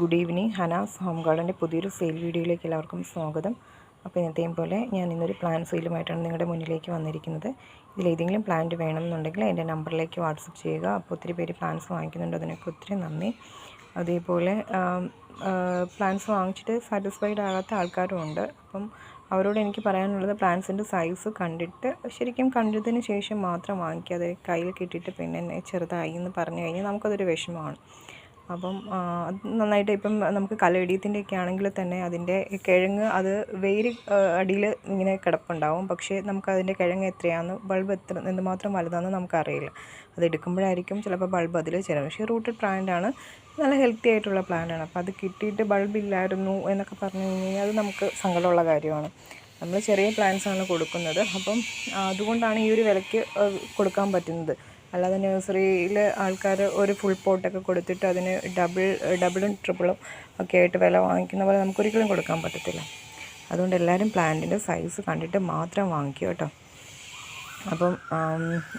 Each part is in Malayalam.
Good evening. ഹനാസ് ഹോം ഗാർഡൻ്റെ പുതിയൊരു സെയിൽ വീഡിയോയിലേക്ക് എല്ലാവർക്കും സ്വാഗതം. അപ്പോൾ ഇന്നത്തെയും പോലെ ഞാൻ ഇന്നൊരു പ്ലാൻ സെയിലുമായിട്ടാണ് നിങ്ങളുടെ മുന്നിലേക്ക് വന്നിരിക്കുന്നത്. ഇതിലേതെങ്കിലും പ്ലാന്റ് വേണമെന്നുണ്ടെങ്കിൽ എൻ്റെ നമ്പറിലേക്ക് വാട്സപ്പ് ചെയ്യുക. അപ്പോൾ ഒത്തിരി പേര് പ്ലാൻസ് വാങ്ങിക്കുന്നുണ്ട്, അതിനൊക്കെ ഒത്തിരി നന്ദി. അതേപോലെ പ്ലാൻസ് വാങ്ങിച്ചിട്ട് സാറ്റിസ്ഫൈഡ് ആകാത്ത ആൾക്കാരും ഉണ്ട്. അപ്പം അവരോട് എനിക്ക് പറയാനുള്ളത്, പ്ലാൻസിൻ്റെ സൈസ് കണ്ടിട്ട് ശരിക്കും കണ്ടതിന് ശേഷം മാത്രം വാങ്ങിക്കാതെ കയ്യിൽ കിട്ടിയിട്ട് പിന്നെ ചെറുതായി എന്ന് പറഞ്ഞു കഴിഞ്ഞാൽ നമുക്കതൊരു വിഷമമാണ്. അപ്പം അത് നന്നായിട്ട് ഇപ്പം നമുക്ക് കലയിടീത്തിൻ്റെയൊക്കെ ആണെങ്കിൽ തന്നെ അതിൻ്റെ കിഴങ്ങ് അത് വേര് അടിയിൽ ഇങ്ങനെ കിടപ്പുണ്ടാവും. പക്ഷേ നമുക്കതിൻ്റെ കിഴങ്ങ് എത്രയാണെന്ന്, ബൾബ് എന്തുമാത്രം വലുതാണെന്ന് നമുക്കറിയില്ല. അത് എടുക്കുമ്പോഴായിരിക്കും ചിലപ്പോൾ ബൾബ് അതിൽ ചേരും. പക്ഷേ റൂട്ടഡ് പ്ലാന്റാണ്, നല്ല ഹെൽത്തി ആയിട്ടുള്ള പ്ലാന്റാണ്. അപ്പോൾ അത് കിട്ടിയിട്ട് ബൾബില്ലായിരുന്നു എന്നൊക്കെ പറഞ്ഞു കഴിഞ്ഞാൽ അത് നമുക്ക് സങ്കടമുള്ള കാര്യമാണ്. നമ്മൾ ചെറിയ പ്ലാന്റ്സാണ് കൊടുക്കുന്നത്. അപ്പം അതുകൊണ്ടാണ് ഈ ഒരു വിലയ്ക്ക് കൊടുക്കാൻ പറ്റുന്നത്. അല്ലാതെ നഴ്സറിയിൽ ആൾക്കാർ ഒരു ഫുൾ പോട്ടൊക്കെ കൊടുത്തിട്ട് അതിന് ഡബിളും ട്രിപ്പിളും ഒക്കെ ആയിട്ട് വില വാങ്ങിക്കുന്ന പോലെ നമുക്കൊരിക്കലും കൊടുക്കാൻ പറ്റത്തില്ല. അതുകൊണ്ട് എല്ലാവരും പ്ലാന്റിൻ്റെ സൈസ് കണ്ടിട്ട് മാത്രം വാങ്ങിക്കുക കേട്ടോ. അപ്പം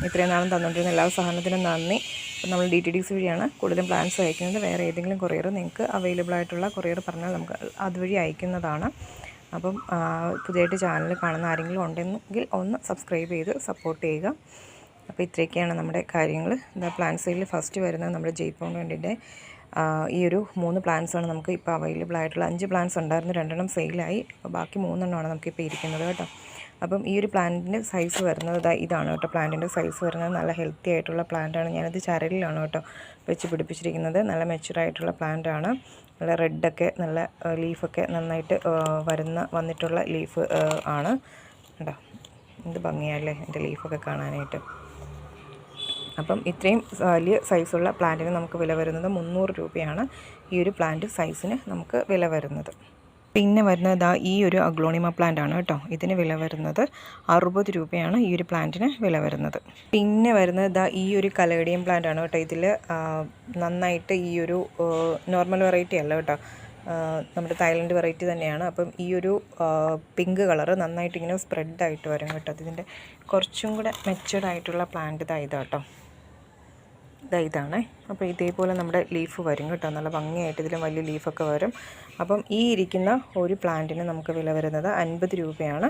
ഇത്രയും നാളും തന്നുകൊണ്ടിരുന്ന എല്ലാ സഹകരണത്തിനും നന്ദി. അപ്പം നമ്മൾ DTDC വഴിയാണ് കൂടുതലും പ്ലാൻസ് അയക്കുന്നത്. വേറെ ഏതെങ്കിലും കൊറിയർ നിങ്ങൾക്ക് അവൈലബിൾ ആയിട്ടുള്ള കൊറിയർ പറഞ്ഞാൽ നമുക്ക് അതുവഴി അയക്കുന്നതാണ്. അപ്പം പുതിയതായിട്ട് ചാനൽ കാണുന്ന ആരെങ്കിലും ഉണ്ടെങ്കിൽ ഒന്ന് സബ്സ്ക്രൈബ് ചെയ്ത് സപ്പോർട്ട് ചെയ്യുക. അപ്പോൾ ഇത്രയൊക്കെയാണ് നമ്മുടെ കാര്യങ്ങൾ. പ്ലാൻ സെയിലിൽ ഫസ്റ്റ് വരുന്നത് നമ്മുടെ ജയ്പോണ്ടിൻ്റെ ഈ ഒരു 3 പ്ലാൻസാണ് നമുക്ക് ഇപ്പോൾ അവൈലബിൾ ആയിട്ടുള്ള. 5 പ്ലാൻസ് ഉണ്ടായിരുന്നു, 2 സെയിലായി. അപ്പോൾ ബാക്കി 3 നമുക്കിപ്പോൾ ഇരിക്കുന്നത് കേട്ടോ. അപ്പം ഈ ഒരു പ്ലാന്റിൻ്റെ സൈസ് വരുന്നത് ഇതാണ് കേട്ടോ. പ്ലാന്റിൻ്റെ സൈസ് വരുന്നത് നല്ല ഹെൽത്തി ആയിട്ടുള്ള പ്ലാന്റാണ്. ഞാനത് ചരലിലാണ് കേട്ടോ വെച്ച് പിടിപ്പിച്ചിരിക്കുന്നത്. നല്ല മെച്ചുറായിട്ടുള്ള പ്ലാന്റാണ്. നല്ല റെഡൊക്കെ നല്ല ലീഫൊക്കെ നന്നായിട്ട് വന്നിട്ടുള്ള ലീഫ് ആണ് കേട്ടോ. എന്ത് ഭംഗിയല്ലേ എൻ്റെ ലീഫൊക്കെ കാണാനായിട്ട്. അപ്പം ഇത്രയും വലിയ സൈസുള്ള പ്ലാന്റിന് നമുക്ക് വില വരുന്നത് 300 രൂപയാണ്. ഈ ഒരു പ്ലാന്റ് സൈസിന് നമുക്ക് വില വരുന്നത്. പിന്നെ വരുന്നത് ഈ ഒരു അഗ്ലോണിമ പ്ലാന്റ് ആണ് കേട്ടോ. ഇതിന് വില വരുന്നത് 60 രൂപയാണ് ഈ ഒരു പ്ലാന്റിന് വില വരുന്നത്. പിന്നെ വരുന്നത് ഈ ഒരു കലേഡിയം പ്ലാന്റ് ആണ് കേട്ടോ. ഇതിൽ നന്നായിട്ട് ഈ ഒരു നോർമൽ വെറൈറ്റി അല്ല കേട്ടോ, നമ്മുടെ തായ്ലൻഡ് വെറൈറ്റി തന്നെയാണ്. അപ്പം ഈ ഒരു പിങ്ക് കളറ് നന്നായിട്ട് ഇങ്ങനെ സ്പ്രെഡായിട്ട് വരും കേട്ടോ. ഇതിൻ്റെ കുറച്ചും കൂടെ മെച്ചുവർഡ് ആയിട്ടുള്ള പ്ലാന്റ് ഇതാട്ടോ, ഇതാണ്. അപ്പോൾ ഇതേപോലെ നമ്മുടെ ലീഫ് വരും കേട്ടോ. നല്ല ഭംഗിയായിട്ട് ഇതിലും വലിയ ലീഫൊക്കെ വരും. അപ്പം ഈ ഇരിക്കുന്ന ഒരു പ്ലാന്റിന് നമുക്ക് വില വരുന്നത് 50 രൂപയാണ്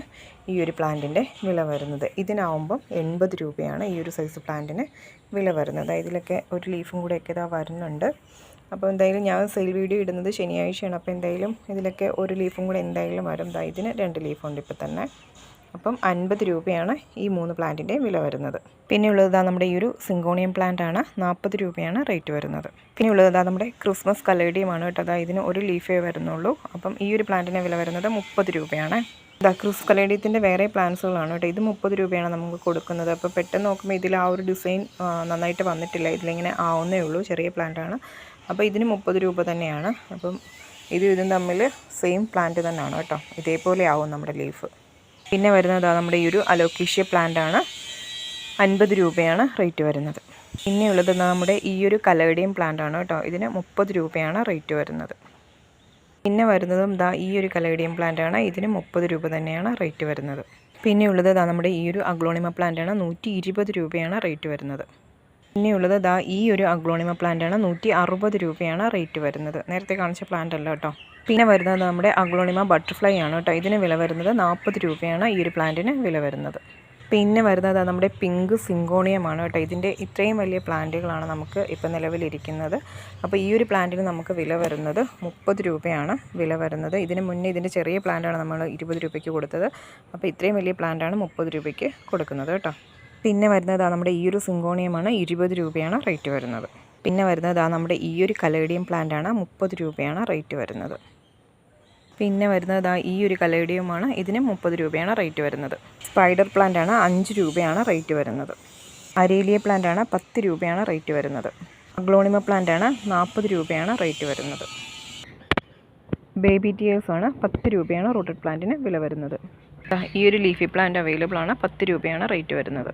ഈ ഒരു പ്ലാന്റിൻ്റെ വില വരുന്നത്. ഇതിനാവുമ്പം 80 രൂപയാണ് ഈ ഒരു സൈസ് പ്ലാന്റിന് വില വരുന്നത്. ഇതിലൊക്കെ ഒരു ലീഫും കൂടെയൊക്കെ വരുന്നുണ്ട്. അപ്പോൾ എന്തായാലും ഞാൻ സെയിൽ വീഡിയോ ഇടുന്നത് ശനിയാഴ്ചയാണ്. അപ്പോൾ എന്തായാലും ഇതിലൊക്കെ ഒരു ലീഫും കൂടെ എന്തായാലും വരും. ഇതിന് 2 ലീഫുണ്ട് ഇപ്പോൾ തന്നെ. അപ്പം 50 രൂപയാണ് ഈ 3 പ്ലാന്റിൻ്റെ വില വരുന്നത്. പിന്നെ ഉള്ളത് നമ്മുടെ ഈ ഒരു സിങ്കോണിയം പ്ലാന്റ് ആണ്, 40 രൂപയാണ് റേറ്റ് വരുന്നത്. പിന്നെ ഉള്ളത് നമ്മുടെ ക്രിസ്മസ് കലേഡിയമാണ് കേട്ടോ. ഇതിന് ഒരു ലീഫേ വരുന്നുള്ളൂ. അപ്പം ഈ ഒരു പ്ലാന്റിൻ്റെ വില വരുന്നത് 30 രൂപയാണ്. ക്രിസ് കലേഡിയത്തിൻ്റെ വേറെ പ്ലാന്റ്സുകളാണ് കേട്ടോ. ഇത് 30 രൂപയാണ് നമുക്ക് കൊടുക്കുന്നത്. അപ്പോൾ പെട്ടെന്ന് നോക്കുമ്പോൾ ഇതിൽ ആ ഒരു ഡിസൈൻ നന്നായിട്ട് വന്നിട്ടില്ല. ഇതിലിങ്ങനെ ആവുന്നേ ഉള്ളൂ, ചെറിയ പ്ലാന്റാണ്. അപ്പോൾ ഇതിന് 30 രൂപ തന്നെയാണ്. അപ്പം ഇതും തമ്മിൽ സെയിം പ്ലാന്റ് തന്നെയാണ് കേട്ടോ. ഇതേപോലെ ആവും നമ്മുടെ ലീഫ്. പിന്നെ വരുന്നത് നമ്മുടെ ഈ ഒരു അലോക്കേഷ്യ പ്ലാന്റ് ആണ്, 50 രൂപയാണ് റേറ്റ് വരുന്നത്. പിന്നെയുള്ളത് നമ്മുടെ ഈ ഒരു കലേഡിയം പ്ലാന്റ് ആണ് കേട്ടോ. ഇതിന് 30 രൂപയാണ് റേറ്റ് വരുന്നത്. പിന്നെ വരുന്നതും ഈ ഒരു കലേഡിയം പ്ലാന്റ് ആണ്. ഇതിന് 30 രൂപ തന്നെയാണ് റേറ്റ് വരുന്നത്. പിന്നെയുള്ളത് നമ്മുടെ ഈ ഒരു അഗ്ലോണിമ പ്ലാന്റ് ആണ്, 120 രൂപയാണ് റേറ്റ് വരുന്നത്. പിന്നെയുള്ളത് ഈ ഒരു അഗ്ലോണിമ പ്ലാന്റ് ആണ്, 160 രൂപയാണ് റേറ്റ് വരുന്നത്. നേരത്തെ കാണിച്ച പ്ലാന്റ് അല്ല കേട്ടോ. പിന്നെ വരുന്നത് നമ്മുടെ അഗ്ലോണിമ ബട്ടർഫ്ലൈ ആണ് കേട്ടോ. ഇതിന് വില വരുന്നത് 40 രൂപയാണ് ഈ ഒരു പ്ലാന്റിന് വില വരുന്നത്. പിന്നെ വരുന്നത് നമ്മുടെ പിങ്ക് സിങ്കോണിയമാണ് കേട്ടോ. ഇതിൻ്റെ ഇത്രയും വലിയ പ്ലാന്റുകളാണ് നമുക്ക് ഇപ്പോൾ നിലവിലിരിക്കുന്നത്. അപ്പോൾ ഈ ഒരു പ്ലാന്റിന് നമുക്ക് വില വരുന്നത് 30 രൂപയാണ് വില വരുന്നത്. ഇതിന് മുന്നേ ഇതിൻ്റെ ചെറിയ പ്ലാന്റാണ് നമ്മൾ 20 രൂപയ്ക്ക് കൊടുത്തത്. അപ്പോൾ ഇത്രയും വലിയ പ്ലാന്റാണ് 30 രൂപയ്ക്ക് കൊടുക്കുന്നത് കേട്ടോ. പിന്നെ വരുന്നത് നമ്മുടെ ഈ ഒരു സിങ്കോണിയമാണ്, 20 രൂപയാണ് റേറ്റ് വരുന്നത്. പിന്നെ വരുന്നത് നമ്മുടെ ഈ ഒരു കലേഡിയം പ്ലാന്റ് ആണ്, 30 രൂപയാണ് റേറ്റ് വരുന്നത്. പിന്നെ വരുന്നത് ഈ ഒരു കലേഡിയമാണ്, ഇതിന് 30 രൂപയാണ് റേറ്റ് വരുന്നത്. സ്പൈഡർ പ്ലാന്റ് ആണ്, 5 രൂപയാണ് റേറ്റ് വരുന്നത്. അരേലിയ പ്ലാന്റ് ആണ്, 10 രൂപയാണ് റേറ്റ് വരുന്നത്. അഗ്ലോണിമ പ്ലാന്റ് ആണ്, 40 രൂപയാണ് റേറ്റ് വരുന്നത്. ബേബി ടിയേഴ്സ് ആണ്, 10 രൂപയാണ് റൂട്ടഡ് പ്ലാന്റിന് വില വരുന്നത്. ഈ ഒരു ലീഫി പ്ലാന്റ് അവൈലബിൾ ആണ്, 10 രൂപയാണ് റേറ്റ് വരുന്നത്.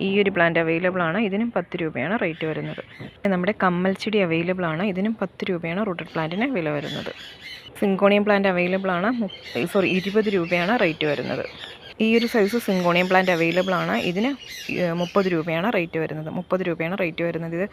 ഈ ഒരു പ്ലാന്റ് അവൈലബിൾ ആണ്, ഇതിനും 10 രൂപയാണ് റേറ്റ് വരുന്നത്. നമ്മുടെ കമ്മൽ ചെടി അവൈലബിൾ ആണ്, ഇതിനും 10 രൂപയാണ് റൂട്ടഡ് പ്ലാന്റിന് വില വരുന്നത്. സിങ്കോണിയം പ്ലാന്റ് അവൈലബിൾ ആണ്, 20 രൂപയാണ് റേറ്റ് വരുന്നത്. ഈ ഒരു സൈസ് സിങ്കോണിയം പ്ലാന്റ് അവൈലബിൾ ആണ്, ഇതിന് 30 രൂപയാണ് റേറ്റ് വരുന്നത്. 30 രൂപയാണ് റേറ്റ് വരുന്നത്. ഇത്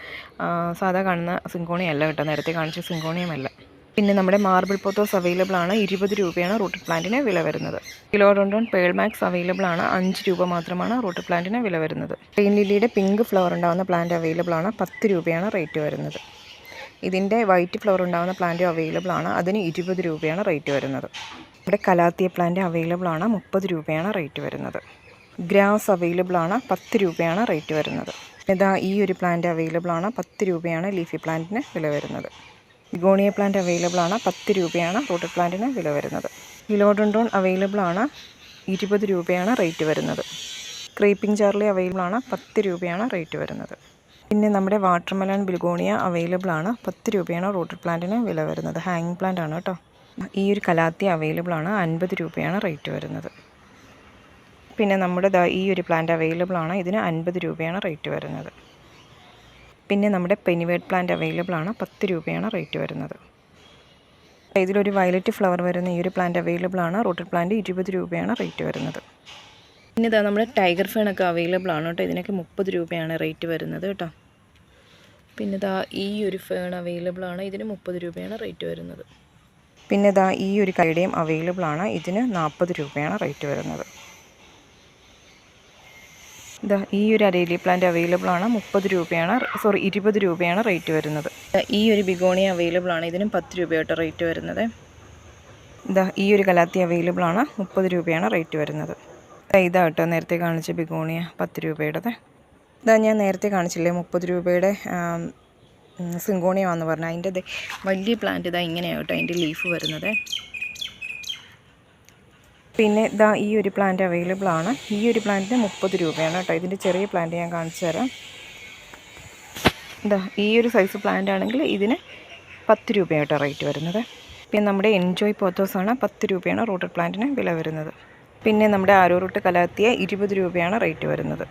സാധാ കാണുന്ന സിങ്കോണിയം അല്ല കേട്ടോ, നേരത്തെ കാണിച്ച സിങ്കോണിയം അല്ല. പിന്നെ നമ്മുടെ മാർബിൾ പോത്തോസ് അവൈലബിൾ ആണ്. 20 രൂപയാണ് റൂട്ടഡ് പ്ലാന്റിന് വില വരുന്നത്. ഫിലോഡോണ്ടോൺ പേൾ മാക്സ് അവൈലബിൾ ആണ്. 5 രൂപ മാത്രമാണ് റൂട്ടഡ് പ്ലാന്റിന് വില വരുന്നത്. റെയിൻ ലില്ലിയുടെ പിങ്ക് ഫ്ലവർ ഉണ്ടാകുന്ന പ്ലാന്റ് അവൈലബിൾ ആണ്. 10 രൂപയാണ് റേറ്റ് വരുന്നത്. ഇതിൻ്റെ വൈറ്റ് ഫ്ലവർ ഉണ്ടാകുന്ന പ്ലാന്റ് അവൈലബിൾ ആണ്. അതിന് 20 രൂപയാണ് റേറ്റ് വരുന്നത്. ഇവിടെ കലാത്തിയ പ്ലാന്റ് അവൈലബിൾ ആണ്. 30 രൂപയാണ് റേറ്റ് വരുന്നത്. ഗ്രാസ് അവൈലബിൾ ആണ്. 10 രൂപയാണ് റേറ്റ് വരുന്നത്. ഇതാ ഈ ഒരു പ്ലാന്റ് അവൈലബിൾ ആണ്. 10 രൂപയാണ് ലീഫി പ്ലാന്റിന് വില വരുന്നത്. ബിഗോണിയ പ്ലാന്റ് അവൈലബിൾ ആണ്. 10 രൂപയാണ് റൂട്ടഡ് പ്ലാന്റിന് വില വരുന്നത്. ഫിലോഡോണ്ടോൺ അവൈലബിൾ ആണ്. 20 രൂപയാണ് റേറ്റ് വരുന്നത്. ക്രീപ്പിംഗ് ചാർലി അവൈലബിൾ ആണ്. 10 രൂപയാണ് റേറ്റ് വരുന്നത്. പിന്നെ നമ്മുടെ വാട്ടർമെലൺ ബിഗോണിയ അവൈലബിൾ ആണ്. 10 രൂപയാണ് റൂട്ടഡ് പ്ലാന്റിന് വില വരുന്നത്. ഹാങ്ങിങ് പ്ലാന്റ് ആണ് കേട്ടോ. ഈ ഒരു കലാത്തിയ അവൈലബിൾ ആണ്. 50 രൂപയാണ് റേറ്റ് വരുന്നത്. പിന്നെ നമ്മുടെ ഈ ഒരു പ്ലാന്റ് അവൈലബിൾ ആണ്. ഇതിന് 50 രൂപയാണ് റേറ്റ് വരുന്നത്. പിന്നെ നമ്മുടെ പെനിവേർഡ് പ്ലാന്റ് അവൈലബിൾ ആണ്. 10 രൂപയാണ് റേറ്റ് വരുന്നത്. ഇതിലൊരു വയലറ്റ് ഫ്ലവർ വരുന്ന ഈ ഒരു പ്ലാന്റ് അവൈലബിൾ ആണ്. റൂട്ടഡ് പ്ലാന്റ് 20 രൂപയാണ് റേറ്റ് വരുന്നത്. പിന്നെ ഇതാ നമ്മുടെ ടൈഗർ ഫേണൊക്കെ അവൈലബിൾ ആണ് കേട്ടോ. ഇതിനൊക്കെ 30 രൂപയാണ് റേറ്റ് വരുന്നത് കേട്ടോ. പിന്നെ ഇതാ ഈ ഒരു ഫേൺ അവൈലബിൾ ആണ്. ഇതിന് 30 രൂപയാണ് റേറ്റ് വരുന്നത്. പിന്നെ ഇതാ ഈ ഒരു കൈഡയും അവൈലബിൾ ആണ്. ഇതിന് 40 രൂപയാണ് റേറ്റ് വരുന്നത്. ഇതാ ഈ ഒരു അരേലി പ്ലാന്റ് അവൈലബിൾ ആണ്. 20 രൂപയാണ് റേറ്റ് വരുന്നത്. ഈ ഒരു ബിഗോണിയ അവൈലബിൾ ആണ്. ഇതിനും 10 രൂപയായിട്ട് റേറ്റ് വരുന്നത്. ഇതാ ഈ ഒരു കലാത്തി അവൈലബിൾ ആണ്. 30 രൂപയാണ് റേറ്റ് വരുന്നത്. ഇതാ കേട്ടോ നേരത്തെ കാണിച്ച ബിഗോണിയ 10 രൂപയുടേത്. ഇതാ ഞാൻ നേരത്തെ കാണിച്ചില്ലേ 30 രൂപയുടെ സിങ്കോണിയമാണെന്ന് പറഞ്ഞാൽ അതിൻ്റെ വലിയ പ്ലാന്റ് ഇതാ ഇങ്ങനെയാണ് കേട്ടോ അതിൻ്റെ ലീഫ് വരുന്നത്. പിന്നെ ഇതാ ഈ ഒരു പ്ലാന്റ് അവൈലബിൾ ആണ്. ഈ ഒരു പ്ലാന്റിന് 30 രൂപയാണ് കേട്ടോ. ഇതിൻ്റെ ചെറിയ പ്ലാന്റ് ഞാൻ കാണിച്ചു തരാം. ഇതാ ഈ ഒരു സൈസ് പ്ലാന്റ് ആണെങ്കിൽ ഇതിന് 10 രൂപയായിട്ടോ റേറ്റ് വരുന്നത്. പിന്നെ നമ്മുടെ എൻജോയ് പോത്തോസ് ആണ്. 10 രൂപയാണ് റൂട്ടഡ് പ്ലാന്റിന് വില വരുന്നത്. പിന്നെ നമ്മുടെ ആരോ റൂട്ട് കലാത്തിയ 20 രൂപയാണ് റേറ്റ് വരുന്നത്.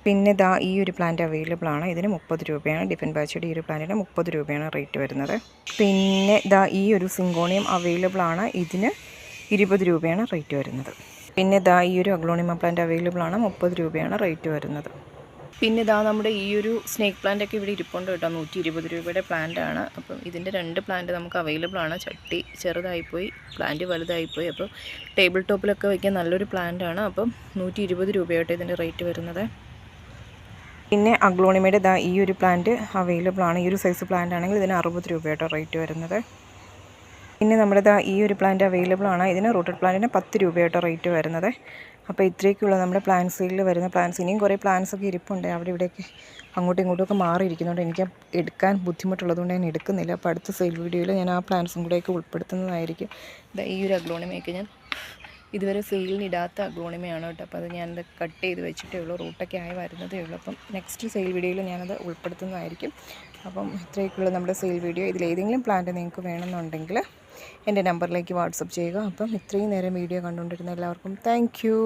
പിന്നെ ദാ ഈ ഒരു പ്ലാന്റ് അവൈലബിൾ ആണ്. ഇതിന് 30 രൂപയാണ്. ഡിഫൻ ബാച്ചയുടെ ഈ ഒരു പ്ലാന്റിന് 30 രൂപയാണ് റേറ്റ് വരുന്നത്. പിന്നെ ദാ ഈ ഒരു സിങ്കോണിയം അവൈലബിൾ ആണ്. ഇതിന് 20 രൂപയാണ് റേറ്റ് വരുന്നത്. പിന്നെ ദാ ഈ ഒരു അഗ്ലോണിമ പ്ലാന്റ് അവൈലബിൾ ആണ്. 30 രൂപയാണ് റേറ്റ് വരുന്നത്. പിന്നെ ഇതാ നമ്മുടെ ഈ ഒരു സ്നേക്ക് പ്ലാന്റ് ഒക്കെ ഇവിടെ ഇരിപ്പുണ്ട് കേട്ടോ. 120 രൂപയുടെ പ്ലാന്റ് ആണ്. അപ്പം ഇതിൻ്റെ 2 പ്ലാന്റ് നമുക്ക് അവൈലബിൾ ആണ്. ചട്ടി ചെറുതായിപ്പോയി, പ്ലാന്റ് വലുതായിപ്പോയി. അപ്പോൾ ടേബിൾ ടോപ്പിലൊക്കെ വയ്ക്കാൻ നല്ലൊരു പ്ലാന്റ് ആണ്. അപ്പം 120 രൂപയായിട്ട് ഇതിൻ്റെ റേറ്റ് വരുന്നത്. പിന്നെ അഗ്ലോണിമയുടെ ദാ ഈ ഒരു പ്ലാന്റ് അവൈലബിൾ ആണ്. ഈ ഒരു സൈസ് പ്ലാന്റ് ആണെങ്കിൽ ഇതിന് 60 രൂപയായിട്ടോ റേറ്റ് വരുന്നത്. പിന്നെ നമ്മുടെ ദാ ഈ ഒരു പ്ലാന്റ് അവൈലബിൾ ആണ്. ഇതിന് റൂട്ടഡ് പ്ലാന്റിന് 10 രൂപയായിട്ടോ റേറ്റ് വരുന്നത്. അപ്പോൾ ഇത്രയൊക്കെയുള്ള നമ്മുടെ പ്ലാന്റ് സെയിലിൽ വരുന്ന പ്ലാന്റ്സ്. ഇനിയും കുറേ പ്ലാന്റ്സ് ഒക്കെ ഇരിപ്പുണ്ട്. അവിടെ ഇവിടെയൊക്കെ അങ്ങോട്ടും ഇങ്ങോട്ടുമൊക്കെ മാറിയിരിക്കുന്നുണ്ട്. എനിക്ക് എടുക്കാൻ ബുദ്ധിമുട്ടുള്ളതുകൊണ്ട് ഞാൻ എടുക്കുന്നില്ല. അപ്പോൾ അടുത്ത സെയിൽ വീഡിയോയിൽ ഞാൻ ആ പ്ലാന്റ്സും കൂടെയൊക്കെ ഉൾപ്പെടുത്തുന്നതായിരിക്കും. ഈ ഒരു അഗ്ലോണിമയൊക്കെ ഞാൻ ഇതുവരെ സെയിലിന് ഇടാത്ത അഗ്ലോണിമയാണ് കേട്ടോ. അപ്പോൾ അത് ഞാനത് കട്ട് ചെയ്ത് വെച്ചിട്ടേ ഉള്ളൂ. റൂട്ടൊക്കെ ആയി വരുന്നതേ ഉള്ളൂ. അപ്പം നെക്സ്റ്റ് സെയിൽ വീഡിയോയിൽ ഞാനത് ഉൾപ്പെടുത്തുന്നതായിരിക്കും. അപ്പം ഇത്രയൊക്കെയുള്ള നമ്മുടെ സെയിൽ വീഡിയോ. ഇതിലേതെങ്കിലും പ്ലാന്റ് നിങ്ങൾക്ക് വേണമെന്നുണ്ടെങ്കിൽ എൻ്റെ നമ്പറിലേക്ക് വാട്സപ്പ് ചെയ്യുക. അപ്പം ഇത്രയും നേരം വീഡിയോ കണ്ടുകൊണ്ടിരുന്ന എല്ലാവർക്കും താങ്ക് യു.